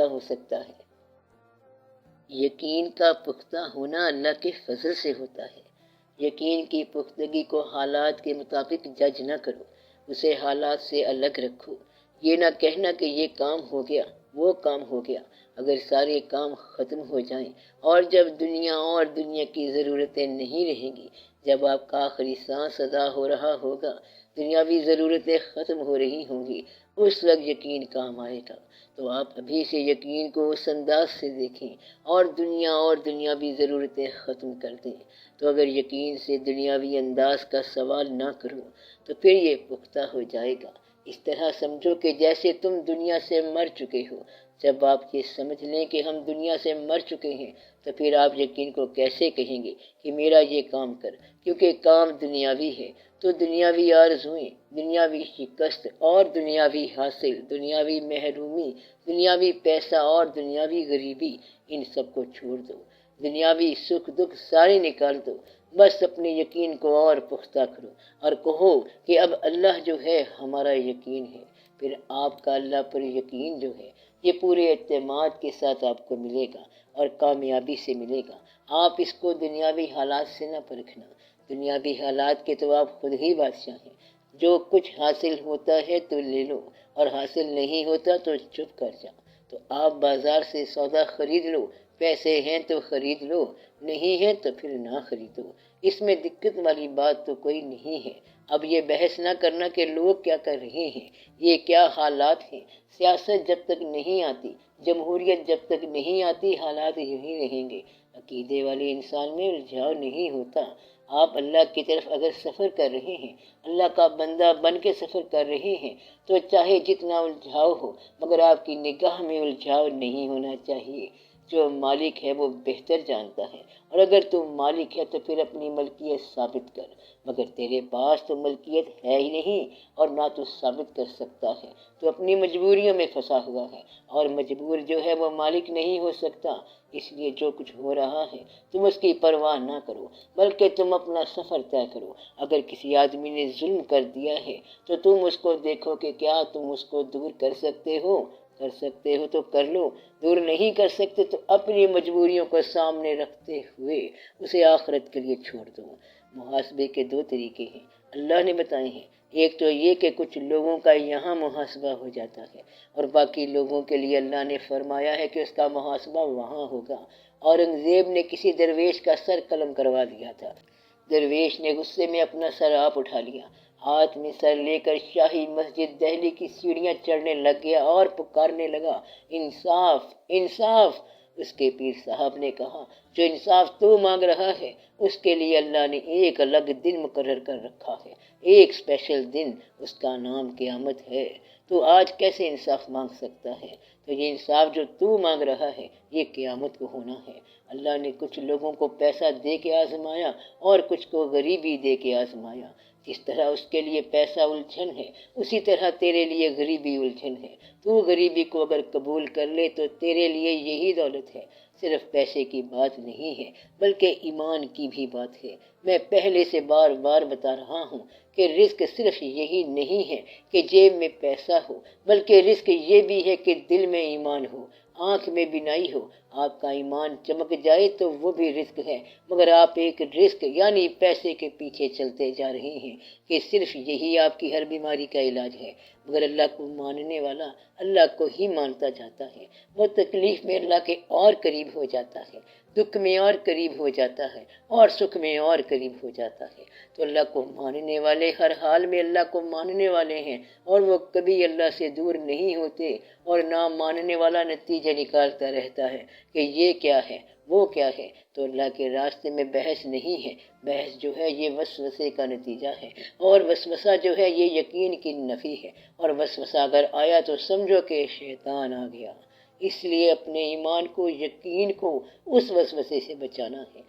پختہ ہو سکتا ہے۔ یقین کا پختہ ہونا اللہ کے فضل سے ہوتا ہے۔ یقین کی پختگی کو حالات کے مطابق جج نہ کرو، اسے حالات سے الگ رکھو۔ یہ نہ کہنا کہ یہ کام ہو گیا، وہ کام ہو گیا۔ اگر سارے کام ختم ہو جائیں اور جب دنیا کی ضرورتیں نہیں رہیں گی، جب آپ کا آخری سانس ادا ہو رہا ہوگا، دنیاوی ضرورتیں ختم ہو رہی ہوں گی، اس وقت یقین کام آئے گا۔ تو آپ ابھی سے یقین کو اس انداز سے دیکھیں اور دنیاوی ضرورتیں ختم کر دیں۔ تو اگر یقین سے دنیاوی انداز کا سوال نہ کرو تو پھر یہ پختہ ہو جائے گا۔ اس طرح سمجھو کہ جیسے تم دنیا سے مر چکے ہو۔ جب آپ یہ سمجھ لیں کہ ہم دنیا سے مر چکے ہیں تو پھر آپ یقین کو کیسے کہیں گے کہ میرا یہ کام کر، کیونکہ کام دنیاوی ہے۔ تو دنیاوی آرزوئیں، دنیاوی شکست اور دنیاوی حاصل، دنیاوی محرومی، دنیاوی پیسہ اور دنیاوی غریبی، ان سب کو چھوڑ دو۔ دنیاوی سکھ دکھ سارے نکال دو۔ بس اپنے یقین کو اور پختہ کرو اور کہو کہ اب اللہ جو ہے ہمارا یقین ہے۔ پھر آپ کا اللہ پر یقین جو ہے یہ پورے اعتماد کے ساتھ آپ کو ملے گا اور کامیابی سے ملے گا۔ آپ اس کو دنیاوی حالات سے نہ پرکھنا۔ دنیاوی حالات کے تو آپ خود ہی بادشاہ ہیں۔ جو کچھ حاصل ہوتا ہے تو لے لو اور حاصل نہیں ہوتا تو چپ کر جاؤ۔ تو آپ بازار سے سودا خرید لو، پیسے ہیں تو خرید لو، نہیں ہے تو پھر نہ خریدو۔ اس میں دقت والی بات تو کوئی نہیں ہے۔ اب یہ بحث نہ کرنا کہ لوگ کیا کر رہے ہیں، یہ کیا حالات ہیں۔ سیاست جب تک نہیں آتی، جمہوریت جب تک نہیں آتی، حالات یہی رہیں گے۔ عقیدے والے انسان میں الجھاؤ نہیں ہوتا۔ آپ اللہ کی طرف اگر سفر کر رہے ہیں، اللہ کا بندہ بن کے سفر کر رہے ہیں، تو چاہے جتنا الجھاؤ ہو مگر آپ کی نگاہ میں الجھاؤ نہیں ہونا چاہیے۔ جو مالک ہے وہ بہتر جانتا ہے، اور اگر تم مالک ہے تو پھر اپنی ملکیت ثابت کر، مگر تیرے پاس تو ملکیت ہے ہی نہیں اور نہ تو ثابت کر سکتا ہے، تو اپنی مجبوریوں میں پھنسا ہوا ہے، اور مجبور جو ہے وہ مالک نہیں ہو سکتا۔ اس لیے جو کچھ ہو رہا ہے تم اس کی پرواہ نہ کرو، بلکہ تم اپنا سفر طے کرو۔ اگر کسی آدمی نے ظلم کر دیا ہے تو تم اس کو دیکھو کہ کیا تم اس کو دور کر سکتے ہو تو کر لو، دور نہیں کر سکتے تو اپنی مجبوریوں کو سامنے رکھتے ہوئے اسے آخرت کے لیے چھوڑ دو۔ محاسبے کے دو طریقے ہیں، اللہ نے بتائے ہیں۔ ایک تو یہ کہ کچھ لوگوں کا یہاں محاسبہ ہو جاتا ہے اور باقی لوگوں کے لیے اللہ نے فرمایا ہے کہ اس کا محاسبہ وہاں ہوگا۔ اورنگزیب نے کسی درویش کا سر قلم کروا دیا تھا۔ درویش نے غصے میں اپنا سر آپ اٹھا لیا، ہاتھ میں سر لے کر شاہی مسجد دہلی کی سیڑھیاں چڑھنے لگ گیا اور پکارنے لگا، انصاف، انصاف۔ اس کے پیر صاحب نے کہا، جو انصاف تو مانگ رہا ہے اس کے لیے اللہ نے ایک الگ دن مقرر کر رکھا ہے، ایک اسپیشل دن، اس کا نام قیامت ہے۔ تو آج کیسے انصاف مانگ سکتا ہے؟ تو یہ انصاف جو تو مانگ رہا ہے یہ قیامت کو ہونا ہے۔ اللہ نے کچھ لوگوں کو پیسہ دے کے آزمایا اور کچھ کو غریبی دے کے آزمایا۔ جس طرح اس کے لیے پیسہ الجھن ہے اسی طرح تیرے لیے غریبی الجھن ہے۔ تو غریبی کو اگر قبول کر لے تو تیرے لیے یہی دولت ہے۔ صرف پیسے کی بات نہیں ہے بلکہ ایمان کی بھی بات ہے۔ میں پہلے سے بار بار بتا رہا ہوں کہ رزق صرف یہی نہیں ہے کہ جیب میں پیسہ ہو، بلکہ رزق یہ بھی ہے کہ دل میں ایمان ہو، آنکھ میں بینائی ہو۔ آپ کا ایمان چمک جائے تو وہ بھی رزق ہے، مگر آپ ایک رزق یعنی پیسے کے پیچھے چلتے جا رہے ہیں کہ صرف یہی آپ کی ہر بیماری کا علاج ہے۔ مگر اللہ کو ماننے والا اللہ کو ہی مانتا جاتا ہے، وہ تکلیف میں اللہ کے اور قریب ہو جاتا ہے، دکھ میں اور قریب ہو جاتا ہے اور سکھ میں اور قریب ہو جاتا ہے۔ تو اللہ کو ماننے والے ہر حال میں اللہ کو ماننے والے ہیں اور وہ کبھی اللہ سے دور نہیں ہوتے، اور نہ ماننے والا نتیجہ نکالتا رہتا ہے کہ یہ کیا ہے وہ کیا ہے۔ تو اللہ کے راستے میں بحث نہیں ہے، بحث جو ہے یہ وسوسے کا نتیجہ ہے، اور وسوسہ جو ہے یہ یقین کی نفی ہے، اور وسوسہ اگر آیا تو سمجھو کہ شیطان آ گیا۔ اس لیے اپنے ایمان کو، یقین کو اس وسوسے سے بچانا ہے۔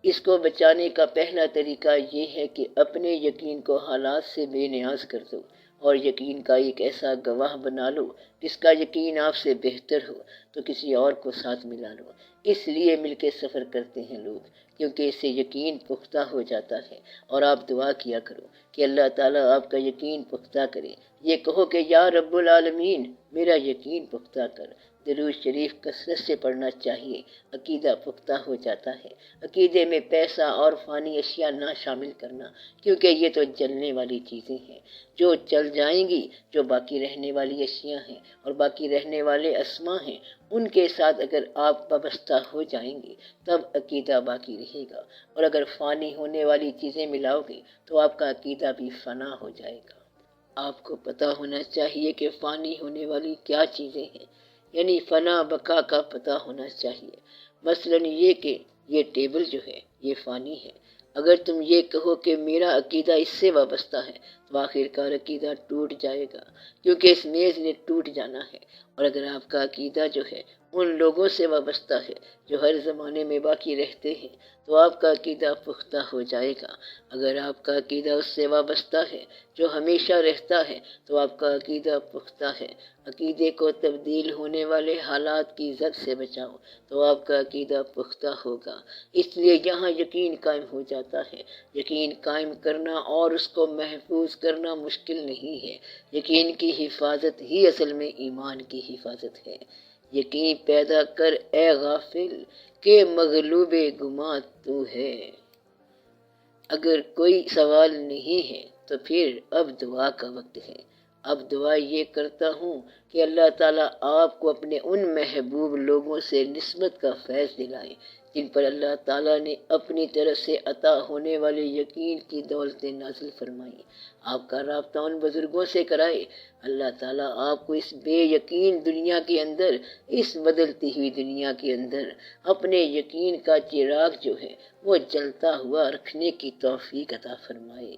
اس کو بچانے کا پہلا طریقہ یہ ہے کہ اپنے یقین کو حالات سے بے نیاز کر دو اور یقین کا ایک ایسا گواہ بنا لو جس کا یقین آپ سے بہتر ہو، تو کسی اور کو ساتھ ملا لو۔ اس لیے مل کے سفر کرتے ہیں لوگ، کیونکہ اس سے یقین پختہ ہو جاتا ہے۔ اور آپ دعا کیا کرو کہ اللہ تعالیٰ آپ کا یقین پختہ کرے۔ یہ کہو کہ یا رب العالمین میرا یقین پختہ کر، درود شریف کثرت سے پڑھنا چاہیے، عقیدہ پختہ ہو جاتا ہے۔ عقیدے میں پیسہ اور فانی اشیاء نہ شامل کرنا، کیونکہ یہ تو جلنے والی چیزیں ہیں، جو چل جائیں گی۔ جو باقی رہنے والی اشیاء ہیں اور باقی رہنے والے اسما ہیں، ان کے ساتھ اگر آپ وابستہ ہو جائیں گے تب عقیدہ باقی رہے گا، اور اگر فانی ہونے والی چیزیں ملاؤ گے تو آپ کا عقیدہ بھی فنا ہو جائے گا۔ آپ کو پتہ ہونا چاہیے کہ فانی ہونے والی کیا چیزیں ہیں، یعنی فنا بقا کا پتہ ہونا چاہیے۔ مثلا یہ کہ یہ ٹیبل جو ہے یہ فانی ہے۔ اگر تم یہ کہو کہ میرا عقیدہ اس سے وابستہ ہے تو آخر کار عقیدہ ٹوٹ جائے گا، کیونکہ اس میز نے ٹوٹ جانا ہے۔ اور اگر آپ کا عقیدہ جو ہے ان لوگوں سے وابستہ ہے جو ہر زمانے میں باقی رہتے ہیں تو آپ کا عقیدہ پختہ ہو جائے گا۔ اگر آپ کا عقیدہ اس سے وابستہ ہے جو ہمیشہ رہتا ہے تو آپ کا عقیدہ پختہ ہے۔ عقیدے کو تبدیل ہونے والے حالات کی زد سے بچاؤ تو آپ کا عقیدہ پختہ ہوگا۔ اس لیے یہاں یقین قائم ہو جاتا ہے۔ یقین قائم کرنا اور اس کو محفوظ کرنا مشکل نہیں ہے۔ یقین کی حفاظت ہی اصل میں ایمان کی حفاظت ہے۔ یقین پیدا کر اے غافل کہ مغلوب گماں تو ہے۔ اگر کوئی سوال نہیں ہے تو پھر اب دعا کا وقت ہے۔ اب دعا یہ کرتا ہوں کہ اللہ تعالیٰ آپ کو اپنے ان محبوب لوگوں سے نسبت کا فیض دلائے جن پر اللہ تعالیٰ نے اپنی طرف سے عطا ہونے والے یقین کی دولتیں نازل فرمائی۔ آپ کا رابطہ ان بزرگوں سے کرائے۔ اللہ تعالیٰ آپ کو اس بے یقین دنیا کے اندر، اس بدلتی ہوئی دنیا کے اندر اپنے یقین کا چراغ جو ہے وہ جلتا ہوا رکھنے کی توفیق عطا فرمائے۔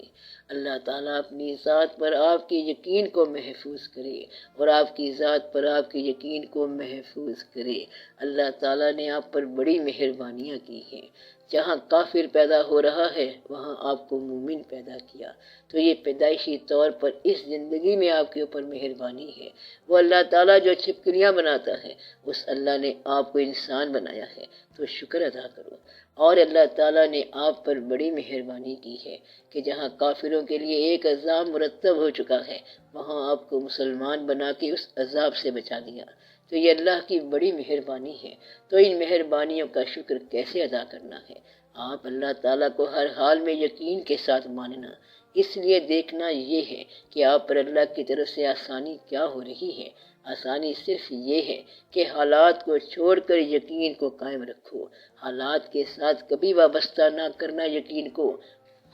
اللہ تعالیٰ اپنی ذات پر آپ کے یقین کو محفوظ کرے اور آپ کی ذات پر آپ کے یقین کو محفوظ کرے۔ اللہ تعالیٰ نے آپ پر بڑی مہربانیاں کی ہیں۔ جہاں کافر پیدا ہو رہا ہے وہاں آپ کو مومن پیدا کیا، تو یہ پیدائشی طور پر اس زندگی میں آپ کے اوپر مہربانی ہے۔ وہ اللہ تعالیٰ جو چھپکلیاں بناتا ہے اس اللہ نے آپ کو انسان بنایا ہے، تو شکر ادا کرو۔ اور اللہ تعالیٰ نے آپ پر بڑی مہربانی کی ہے کہ جہاں کافروں کے لیے ایک عذاب مرتب ہو چکا ہے وہاں آپ کو مسلمان بنا کے اس عذاب سے بچا دیا، تو یہ اللہ کی بڑی مہربانی ہے۔ تو ان مہربانیوں کا شکر کیسے ادا کرنا ہے؟ آپ اللہ تعالیٰ کو ہر حال میں یقین کے ساتھ ماننا۔ اس لیے دیکھنا یہ ہے کہ آپ پر اللہ کی طرف سے آسانی کیا ہو رہی ہے۔ آسانی صرف یہ ہے کہ حالات کو چھوڑ کر یقین کو قائم رکھو۔ حالات کے ساتھ کبھی وابستہ نہ کرنا یقین کو۔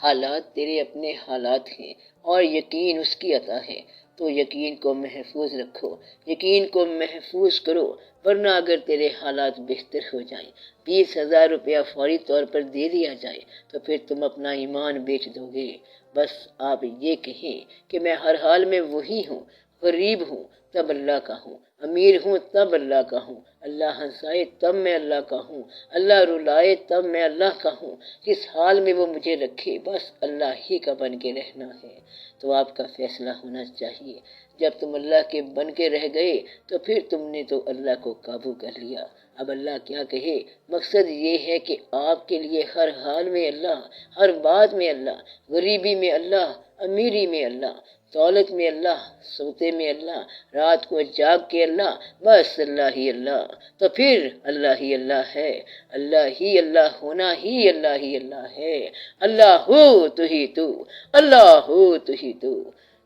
حالات تیرے اپنے حالات ہیں اور یقین اس کی عطا ہے، تو یقین کو محفوظ رکھو، یقین کو محفوظ کرو، ورنہ اگر تیرے حالات بہتر ہو جائیں، 20,000 روپیہ فوری طور پر دے دیا جائے تو پھر تم اپنا ایمان بیچ دو گے۔ بس آپ یہ کہیں کہ میں ہر حال میں وہی ہوں، غریب ہوں تب اللہ کا ہوں، امیر ہوں تب اللہ کا ہوں، اللہ ہنسائے تب میں اللہ کا ہوں، اللہ رلائے تب میں اللہ کا ہوں، جس حال میں وہ مجھے رکھے بس اللہ ہی کا بن کے رہنا ہے۔ تو آپ کا فیصلہ ہونا چاہیے۔ جب تم اللہ کے بن کے رہ گئے تو پھر تم نے تو اللہ کو قابو کر لیا۔ اب اللہ کیا کہے؟ مقصد یہ ہے کہ آپ کے لیے ہر حال میں اللہ، ہر بات میں اللہ، غریبی میں اللہ، امیری میں اللہ، دولت میں اللہ، سوتے میں اللہ، رات کو جاگ کے اللہ، بس اللہ ہی اللہ۔ تو پھر اللہ ہی اللہ ہے، اللہ ہی اللہ ہونا ہی اللہ ہی اللہ ہے۔ اللہ ہو تو ہی تو، اللہ ہو تو ہی تو۔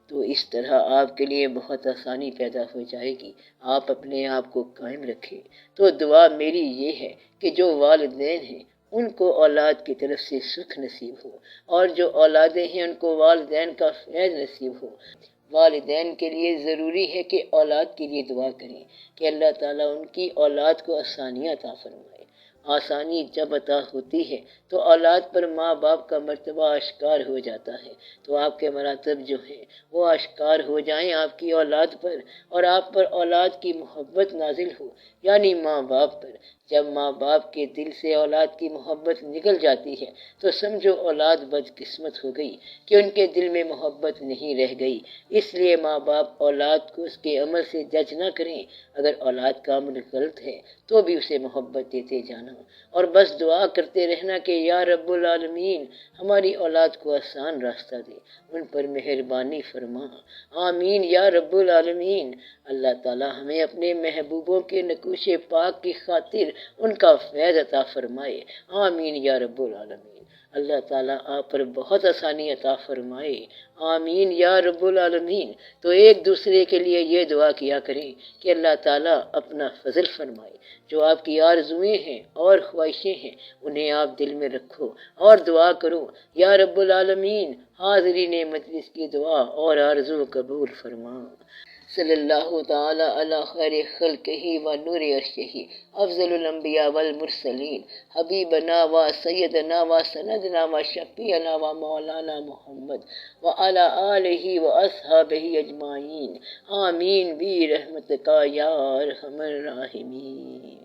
تو اس طرح آپ کے لیے بہت آسانی پیدا ہو جائے گی۔ آپ اپنے آپ کو قائم رکھیں۔ تو دعا میری یہ ہے کہ جو والدین ہیں ان کو اولاد کی طرف سے سکھ نصیب ہو، اور جو اولادیں ہیں ان کو والدین کا فیض نصیب ہو۔ والدین کے لیے ضروری ہے کہ اولاد کے لیے دعا کریں کہ اللہ تعالیٰ ان کی اولاد کو آسانیاں عطا فرمائے۔ آسانی جب عطا ہوتی ہے تو اولاد پر ماں باپ کا مرتبہ اشکار ہو جاتا ہے، تو آپ کے مراتب جو ہیں وہ اشکار ہو جائیں آپ کی اولاد پر، اور آپ پر اولاد کی محبت نازل ہو، یعنی ماں باپ پر، جب ماں باپ کے دل سے اولاد کی محبت نکل جاتی ہے تو سمجھو اولاد بدقسمت ہو گئی کہ ان کے دل میں محبت نہیں رہ گئی۔ اس لیے ماں باپ اولاد کو اس کے عمل سے جج نہ کریں، اگر اولاد کا عمل غلط ہے تو بھی اسے محبت دیتے جانا، اور بس دعا کرتے رہنا کہ یا رب العالمین ہماری اولاد کو آسان راستہ دے، ان پر مہربانی فرما، آمین یا رب العالمین۔ اللہ تعالی ہمیں اپنے محبوبوں کے نقوش پاک کی خاطر ان کا فیض عطا فرمائے، آمین یا رب العالمین۔ اللہ تعالیٰ آپ پر بہت آسانی عطا فرمائے، آمین یا رب العالمین۔ تو ایک دوسرے کے لیے یہ دعا کیا کریں کہ اللہ تعالیٰ اپنا فضل فرمائے، جو آپ کی آرزویں ہیں اور خواہشیں ہیں انہیں آپ دل میں رکھو اور دعا کرو، یا رب العالمین حاضرین مجلس کی دعا اور آرزو قبول فرما۔ صلی اللہ تعالی علی خیر خلقہ و نور عرشہ افضل الانبیاء والمرسلین حبیبنا و سیدنا و سندنا و شفیعنا و مولانا محمد و علی آلہ و اصحابہ اجمعین، آمین برحمتک یا ارحم الراحمین۔